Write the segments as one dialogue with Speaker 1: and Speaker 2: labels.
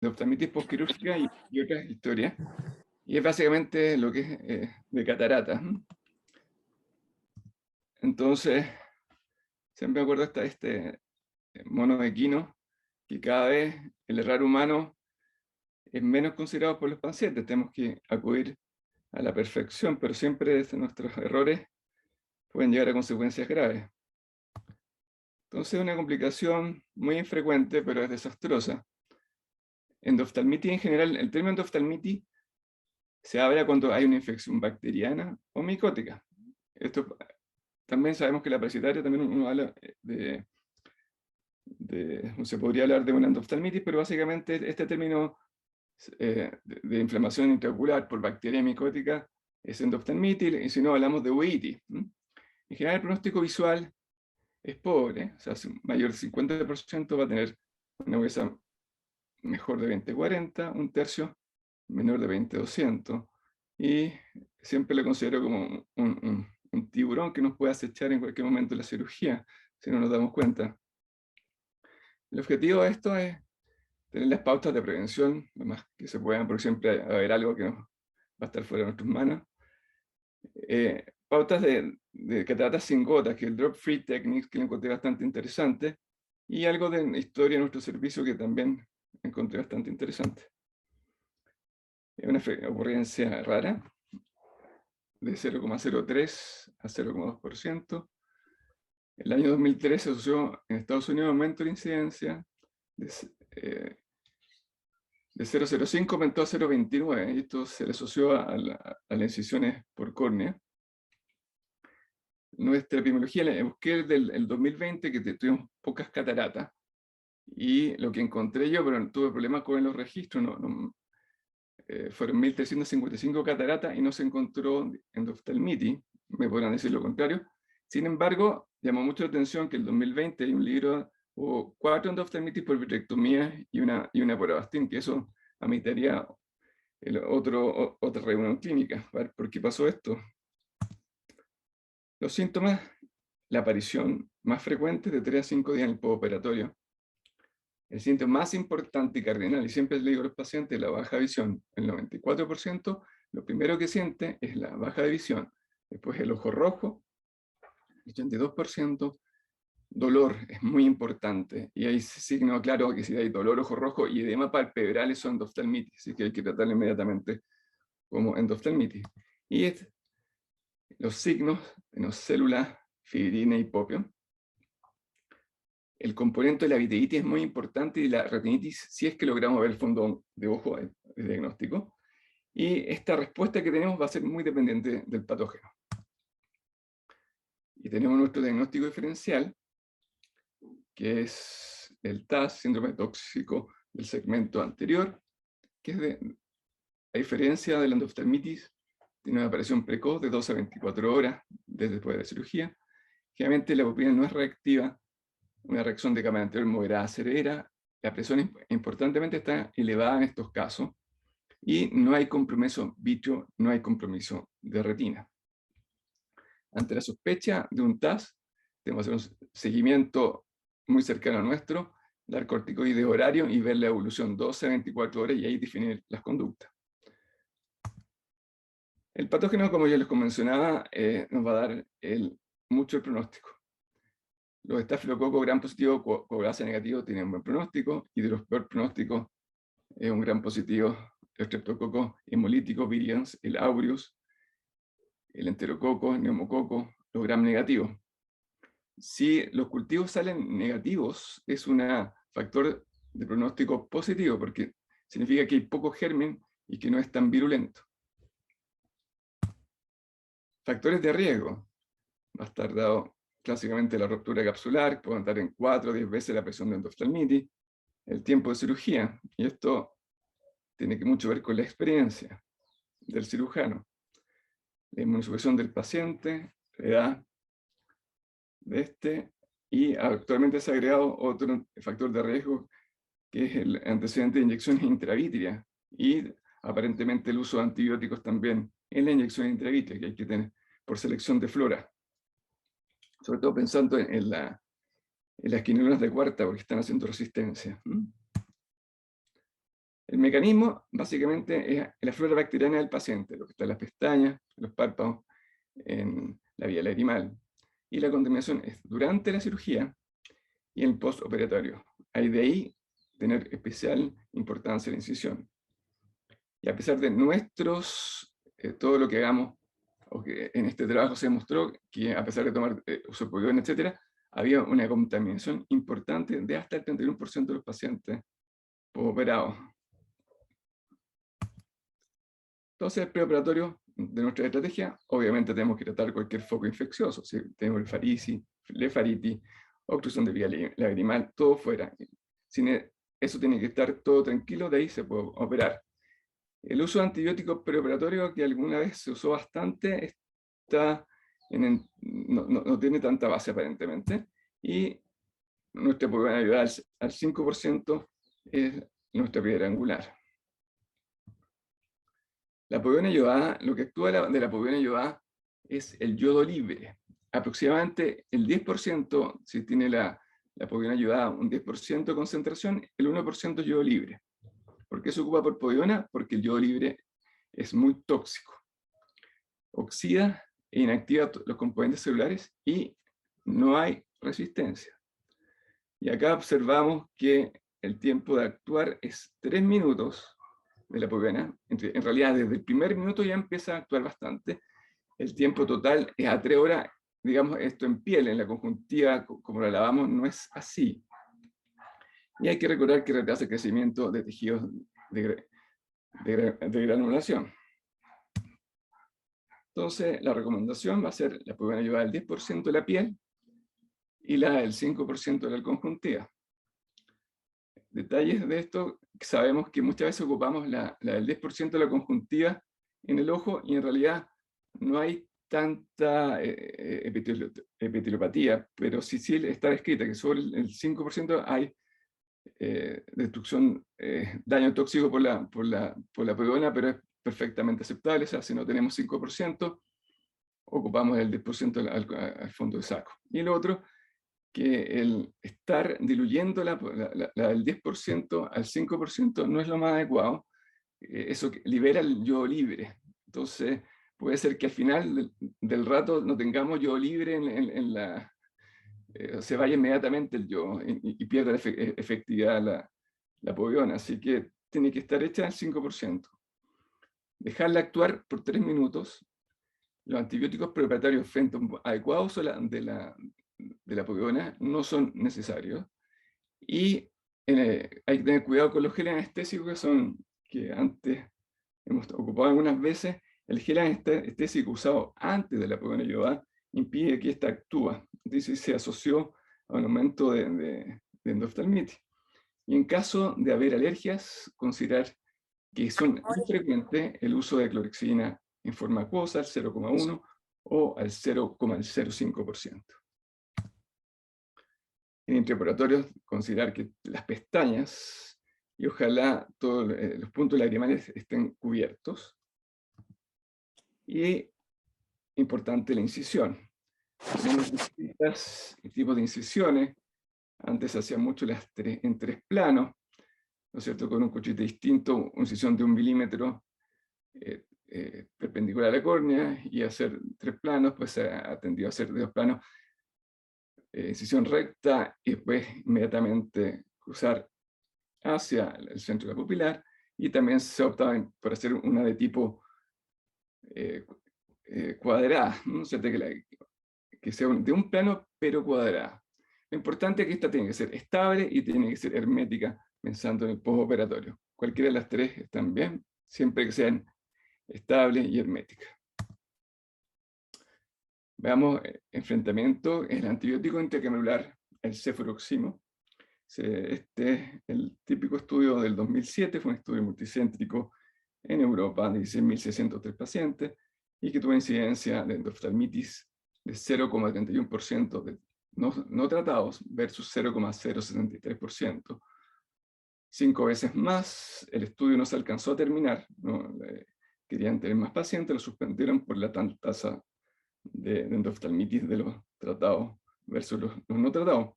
Speaker 1: de oftalmitis posquirúrgica y otras historias. Y es básicamente lo que es de cataratas. Entonces, siempre me acuerdo este mono equino, que cada vez el error humano es menos considerado por los pacientes. Tenemos que acudir a la perfección, pero siempre nuestros errores pueden llegar a consecuencias graves. Entonces, es una complicación muy infrecuente, pero es desastrosa. Endoftalmitis en general, el término endoftalmitis se habla cuando hay una infección bacteriana o micótica. Esto también sabemos que la parasitaria también uno habla se podría hablar de una endoftalmitis, pero básicamente este término de inflamación intraocular por bacteria micótica es endoftalmitis, y si no hablamos de uveitis. En general el pronóstico visual es pobre, o sea, mayor del 50% va a tener una UESA mejor de 20-40, un tercio menor de 20-200, y siempre lo considero como un tiburón que nos puede acechar en cualquier momento de la cirugía, si no nos damos cuenta. El objetivo de esto es tener las pautas de prevención, lo más que se puedan, porque siempre va a haber algo que va a estar fuera de nuestras manos. Pautas de cataratas sin gotas, que es el drop-free techniques, que lo encontré bastante interesante, y algo de historia de nuestro servicio que también encontré bastante interesante. Es una ocurrencia rara, de 0,03 a 0,2%. El año 2013 se asoció en Estados Unidos aumento de la incidencia de 0,05 aumentó a 0,29, y esto se le asoció a las incisiones por córnea. Nuestra epidemiología, busqué el 2020, que tuvimos pocas cataratas, y lo que encontré yo, pero tuve problemas con los registros, fueron 1.355 cataratas y no se encontró endoftalmitis, me podrán decir lo contrario. Sin embargo, llamó mucho la atención que en el 2020 hay un libro, hubo 4 endoftalmitis por vitrectomía y una por Avastin, que eso ameritaría otra reunión clínica. ¿Por qué pasó esto? Los síntomas, la aparición más frecuente de 3 a 5 días en el postoperatorio. El síntoma más importante y cardinal, y siempre le digo a los pacientes, la baja visión. El 94%, lo primero que siente es la baja de visión. Después el ojo rojo, el 82%, dolor es muy importante. Y hay signo claro que si hay dolor, ojo rojo y edema palpebral, eso es endoftalmitis, así que hay que tratarlo inmediatamente como endoftalmitis. Y los signos, tenemos células, fibrina y hipopio. El componente de la vitreitis es muy importante, y la retinitis, si es que logramos ver el fondo de ojo de diagnóstico. Y esta respuesta que tenemos va a ser muy dependiente del patógeno. Y tenemos nuestro diagnóstico diferencial, que es el TAS, síndrome tóxico del segmento anterior, que es a diferencia de la endoftalmitis, tiene una aparición precoz de 12 a 24 horas después de la cirugía. Generalmente la pupila no es reactiva, una reacción de cámara anterior moderada severa, la presión importantemente está elevada en estos casos, y no hay compromiso vitrio, no hay compromiso de retina. Ante la sospecha de un TAS, tenemos que hacer un seguimiento muy cercano a nuestro, dar corticoides horario y ver la evolución 12 a 24 horas, y ahí definir las conductas. El patógeno, como ya les mencionaba, nos va a dar mucho el pronóstico. Los estafilococos gram positivo, coagulasa negativo tienen un buen pronóstico, y de los peor pronósticos es un gran positivo el streptococo hemolítico, virions, el aureus, el enterococo, el neumococo, los gram negativos. Si los cultivos salen negativos, es un factor de pronóstico positivo, porque significa que hay poco germen y que no es tan virulento. Factores de riesgo. Va a estar dado clásicamente la ruptura capsular, puede estar en 4 o 10 veces la presión de endoftalmitis, el tiempo de cirugía, y esto tiene mucho que ver con la experiencia del cirujano, la inmunosupresión del paciente, la edad de y actualmente se ha agregado otro factor de riesgo, que es el antecedente de inyecciones intravítreas, y aparentemente el uso de antibióticos también en la inyección intravítrea, que hay que tener por selección de flora, sobre todo pensando en las quinulas de cuarta, porque están haciendo resistencia. El mecanismo, básicamente, es la flora bacteriana del paciente, lo que está en las pestañas, en los párpados, en la vía lagrimal. Y la contaminación es durante la cirugía y en el postoperatorio. Hay de ahí tener especial importancia la incisión. Y a pesar de todo lo que hagamos, o que en este trabajo se demostró que a pesar de tomar usopoliona, etc., había una contaminación importante de hasta el 31% de los pacientes operados. Entonces, el preoperatorio de nuestra estrategia, obviamente tenemos que tratar cualquier foco infeccioso. Si tenemos blefaritis, obstrucción de vía lagrimal, todo fuera. Eso tiene que estar todo tranquilo, de ahí se puede operar. El uso de antibióticos preoperatorio, que alguna vez se usó bastante, no tiene tanta base aparentemente, y nuestra puede ayudar al 5% es nuestra piedra angular. La povidona iodada, lo que actúa de la povidona iodada es el yodo libre. Aproximadamente el 10%, si tiene la povidona iodada un 10% de concentración, el 1% es yodo libre. ¿Por qué se ocupa por povidona? Porque el yodo libre es muy tóxico. Oxida e inactiva los componentes celulares y no hay resistencia. Y acá observamos que el tiempo de actuar es 3 minutos de la povidona. En realidad, desde el primer minuto ya empieza a actuar bastante. El tiempo total es a 3 horas. Digamos, esto en piel, en la conjuntiva, como la lavamos, no es así. Y hay que recordar que retrasa el crecimiento de tejidos de granulación. Entonces, la recomendación va a ser la povidona iodada del 10% de la piel y la del 5% de la conjuntiva. Detalles de esto, sabemos que muchas veces ocupamos la del 10% de la conjuntiva en el ojo y en realidad no hay tanta epiteliopatía, pero sí está descrita que sobre el 5% hay destrucción, daño tóxico por la povidona, pero es perfectamente aceptable. O sea, si no tenemos 5%, ocupamos el 10% al fondo de saco. Y lo otro, que el estar diluyendo la del 10% al 5% no es lo más adecuado. Eso libera el yodo libre. Entonces, puede ser que al final del rato no tengamos yodo libre se vaya inmediatamente el yodo y pierda efectividad la povidona. Así que tiene que estar hecha al 5%. Dejarla actuar por 3 minutos. Los antibióticos preoperatorios frente a un adecuado uso de la povidona no son necesarios. Y hay que tener cuidado con los geles anestésicos que antes hemos ocupado algunas veces. El gel anestésico usado antes de la povidona iodada impide que ésta actúe. Entonces se asoció a un aumento de endoftalmitis. Y en caso de haber alergias, considerar que son infrecuentes el uso de clorexidina en forma acuosa al 0,1 o al 0,05%. En intraoperatorios, considerar que las pestañas y ojalá todos los puntos lagrimales estén cubiertos. Y importante la incisión. Tenemos distintos tipos de incisiones. Antes se hacían mucho en 3 planos, ¿no es cierto? Con un cuchillete distinto, una incisión de 1 milímetro perpendicular a la córnea, y hacer 3 planos, pues se ha tendido a hacer 2 planos, incisión recta, y después inmediatamente cruzar hacia el centro de la pupilar, y también se optaba por hacer una de tipo cuadrada, ¿no? O sea, que sea de un plano pero cuadrada. Lo importante es que esta tiene que ser estable y tiene que ser hermética, pensando en el postoperatorio. Cualquiera de las 3 están bien, siempre que sean estables y herméticas. Veamos enfrentamiento. El antibiótico intracamerular, el cefuroximo. El típico estudio del 2007 fue un estudio multicéntrico en Europa de 16.603 pacientes y que tuvo incidencia de endoftalmitis de 0,31% de no tratados versus 0,073%. 5 veces más. El estudio no se alcanzó a terminar. Querían tener más pacientes, lo suspendieron por la tanta tasa de endoftalmitis de los tratados versus los no tratados.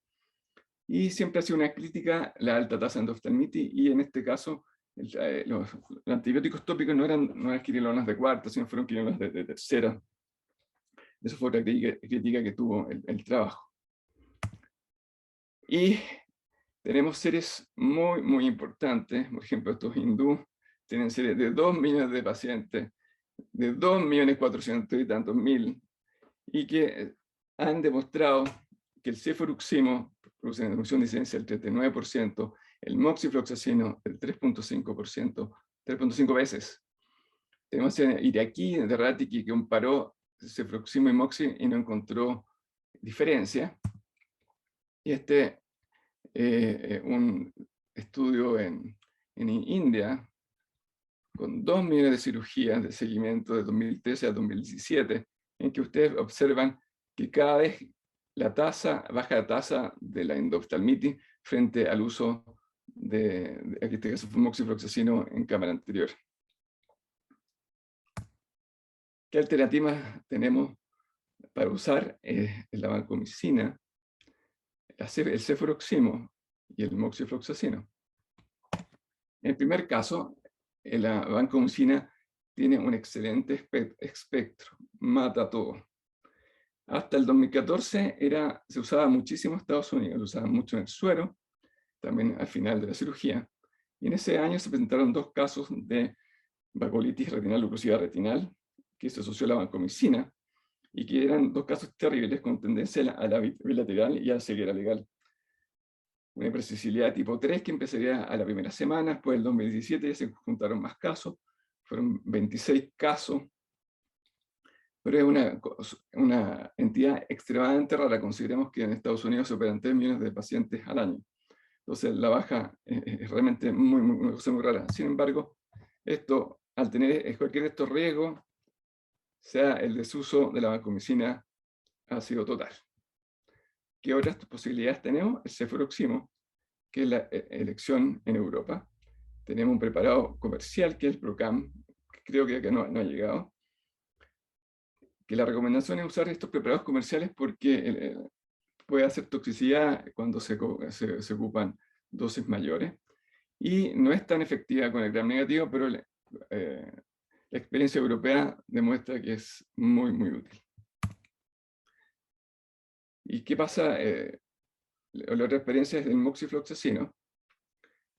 Speaker 1: Y siempre ha sido una crítica la alta tasa de endoftalmitis, y en este caso Los antibióticos tópicos no eran quinolonas de cuarta, sino fueron quinolonas de tercera. Esa fue otra crítica que tuvo el trabajo. Y tenemos series muy, muy importantes. Por ejemplo, estos hindúes tienen series de 2 millones de pacientes, de 2.400.000 y tantos mil, y que han demostrado que el cefuroximo produce una reducción de incidencia del 39%, el moxifloxacino del 3.5%, 3.5 veces. Tenemos iraquí de Ratiki que comparó cefuroximo y moxi y no encontró diferencia. Y un estudio en India con 2 millones de cirugías de seguimiento de 2013 a 2017, en que ustedes observan que cada vez baja la tasa de la endoftalmitis frente al uso en este caso fue moxifloxacino en cámara anterior. ¿Qué alternativas tenemos para usar? La vancomicina, el cefuroximo y el moxifloxacino. En el primer caso, la vancomicina tiene un excelente espectro, mata todo. Hasta el 2014 se usaba muchísimo en Estados Unidos, lo usaban mucho en el suero, también al final de la cirugía. Y en ese año se presentaron 2 casos de vasculitis retinal oclusiva retinal, que se asoció a la vancomicina, y que eran 2 casos terribles con tendencia a la bilateral y a la ceguera legal. Una hipersensibilidad tipo 3 que empezaría a la primera semana, después del 2017 ya se juntaron más casos, fueron 26 casos, pero es una entidad extremadamente rara. Consideremos que en Estados Unidos se operan 3 millones de pacientes al año. Entonces la baja es realmente una cosa muy rara. Sin embargo, esto, al tener cualquier de estos riesgos, sea el desuso de la vancomicina, ha sido total. ¿Qué otras posibilidades tenemos? El cefuroximo, que es la elección en Europa. Tenemos un preparado comercial, que es el Procam, que creo que no ha llegado. Que la recomendación es usar estos preparados comerciales porque puede hacer toxicidad cuando se ocupan dosis mayores. Y no es tan efectiva con el gram negativo, pero la experiencia europea demuestra que es muy, muy útil. ¿Y qué pasa? La otra experiencia es el moxifloxacino,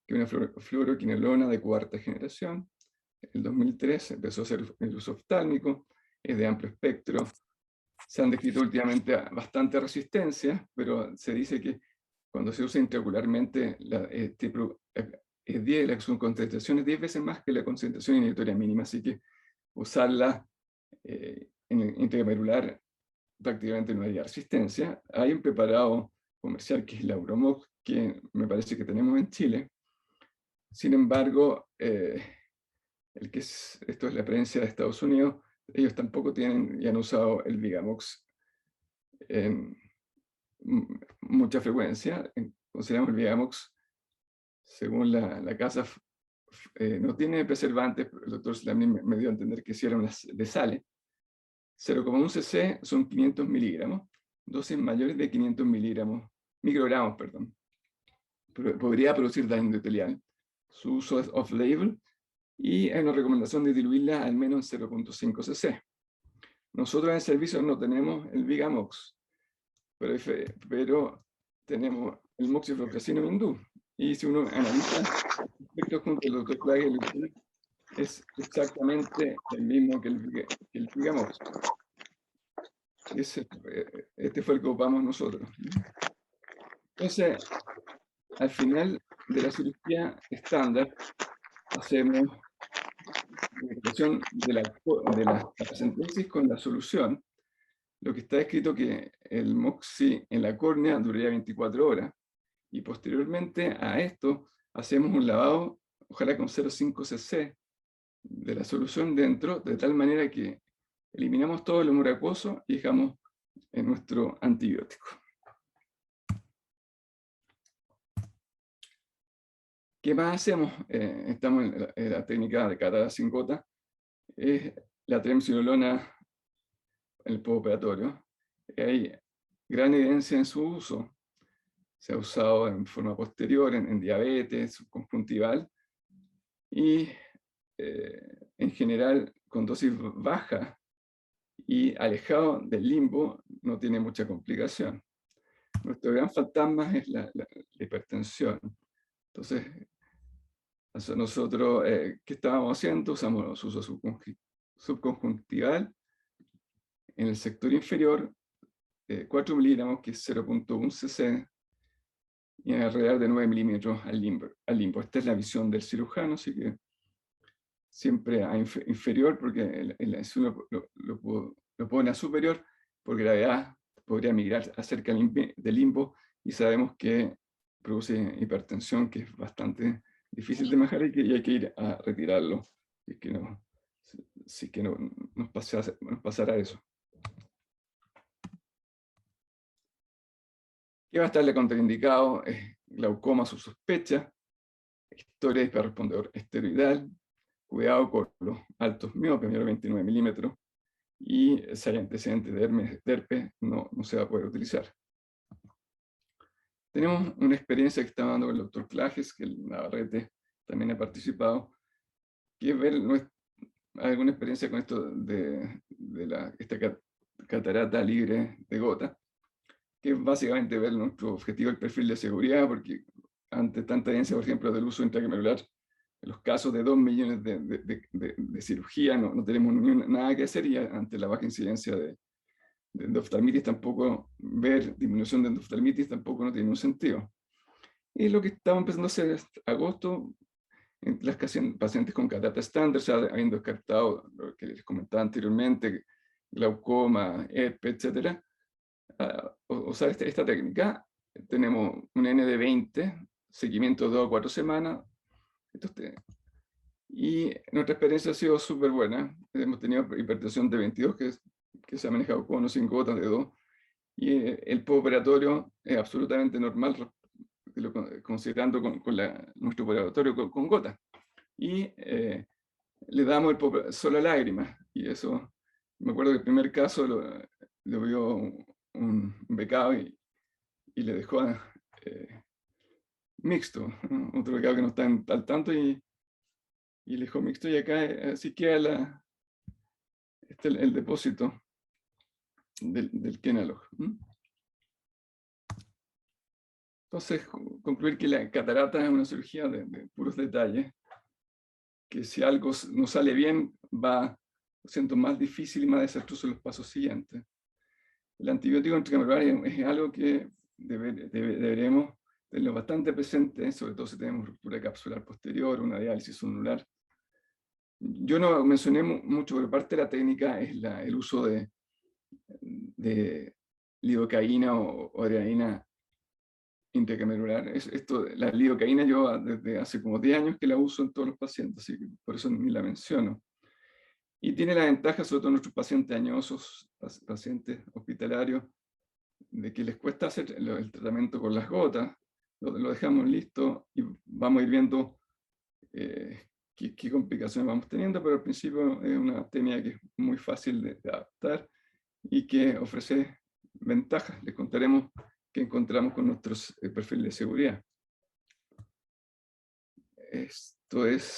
Speaker 1: que es una fluoroquinolona de 4ª generación. En el 2003 empezó a ser el uso oftálmico, es de amplio espectro. Se han descrito últimamente bastante resistencia, pero se dice que cuando se usa intraocularmente, la concentración es 10 veces más que la concentración inhibitoria mínima, así que usarla en intracamerular prácticamente no hay resistencia. Hay un preparado comercial que es la Uromox, que me parece que tenemos en Chile. Sin embargo, esto es la prensa de Estados Unidos, ellos tampoco tienen y han usado el Vigamox en mucha frecuencia. Consideramos el Vigamox, según la casa, no tiene preservantes, el doctor Slamni me dio a entender que si eran de sales. 0,1 cc son 500 miligramos, dosis mayores de 500 microgramos, perdón. Podría producir daño endotelial. Su uso es off-label y hay una recomendación de diluirla al menos en 0,5 cc. Nosotros en el servicio no tenemos el Vigamox, pero tenemos el moxifloxacino hindú. Y si uno analiza el efecto junto al doctor Klage, es exactamente el mismo que el Vigamox. Este fue el que ocupamos nosotros. Entonces, al final de la cirugía estándar, hacemos la ecuación de la paracentesis con la solución. Lo que está escrito que el moxi en la córnea duraría 24 horas. Y posteriormente a esto, hacemos un lavado, ojalá con 0,5 cc de la solución dentro, de tal manera que eliminamos todo el humor acuoso y dejamos en nuestro antibiótico. ¿Qué más hacemos? Estamos en la técnica de catarata sin gota, es la triamcinolona en el postoperatorio. Hay gran evidencia en su uso. Se ha usado en forma posterior en diabetes conjuntival, y en general con dosis baja y alejado del limbo no tiene mucha complicación. Nuestro gran fantasma es la hipertensión. Entonces, nosotros, ¿qué estábamos haciendo? Usamos uso subconjuntival en el sector inferior, 4 miligramos, que es 0.1 cc, y alrededor de 9 milímetros al limbo. Esta es la visión del cirujano, así que siempre a inferior, porque si uno lo pone a superior, por gravedad podría migrar acerca del limbo, y sabemos que produce hipertensión, que es bastante difícil de manejar y hay que ir a retirarlo, si es que no nos pasara eso. ¿Qué va a estarle contraindicado? Glaucoma, su sospecha, historia de hiperrespondedor esteroidal, cuidado con los altos miopes, menor 29 milímetros, y si hay antecedentes de herpes, no se va a poder utilizar. Tenemos una experiencia que está dando el doctor Clages, que el Navarrete también ha participado, que es ver alguna experiencia con esto de esta catarata libre de gota, que es básicamente ver nuestro objetivo, el perfil de seguridad, porque ante tanta evidencia, por ejemplo, del uso intracamerular, en los casos de 2 millones de cirugía no tenemos nada que hacer, y ante la baja incidencia de endoftalmitis tampoco, ver disminución de endoftalmitis tampoco no tiene un sentido. Y lo que estamos empezando a hacer es agosto, en las pacientes con catarata estándar, ya habiendo descartado lo que les comentaba anteriormente, glaucoma, herpes, etc., usar esta técnica. Tenemos un N de 20, seguimiento de 2 a 4 semanas, y nuestra experiencia ha sido súper buena. Hemos tenido hipertensión de 22 que se ha manejado con o sin gotas de 2, y el postoperatorio es absolutamente normal, considerando con nuestro operatorio con gotas. Y le damos solo lágrimas, y eso, me acuerdo que el primer caso lo vio un becado y le dejó mixto, ¿no? Otro becado que no está al tanto, y le dejó mixto, y acá así queda el depósito del Kenalog. Entonces, concluir que la catarata es una cirugía de puros detalles, que si algo no sale bien, va siendo más difícil y más desastroso en los pasos siguientes. El antibiótico intracamerular es algo que deberemos tenerlo bastante presente, sobre todo si tenemos ruptura capsular posterior, una diálisis anular. Yo no mencioné mucho, pero parte de la técnica es el uso de lidocaína o adrenalina intracamerular. La lidocaína yo desde hace como 10 años que la uso en todos los pacientes, así que por eso ni la menciono. Y tiene la ventaja, sobre todo en nuestros pacientes añosos, pacientes hospitalarios, de que les cuesta hacer el tratamiento con las gotas. Lo dejamos listo y vamos a ir viendo qué complicaciones vamos teniendo, pero al principio es una técnica que es muy fácil de adaptar y que ofrece ventajas. Les contaremos qué encontramos con nuestros perfiles de seguridad. Esto es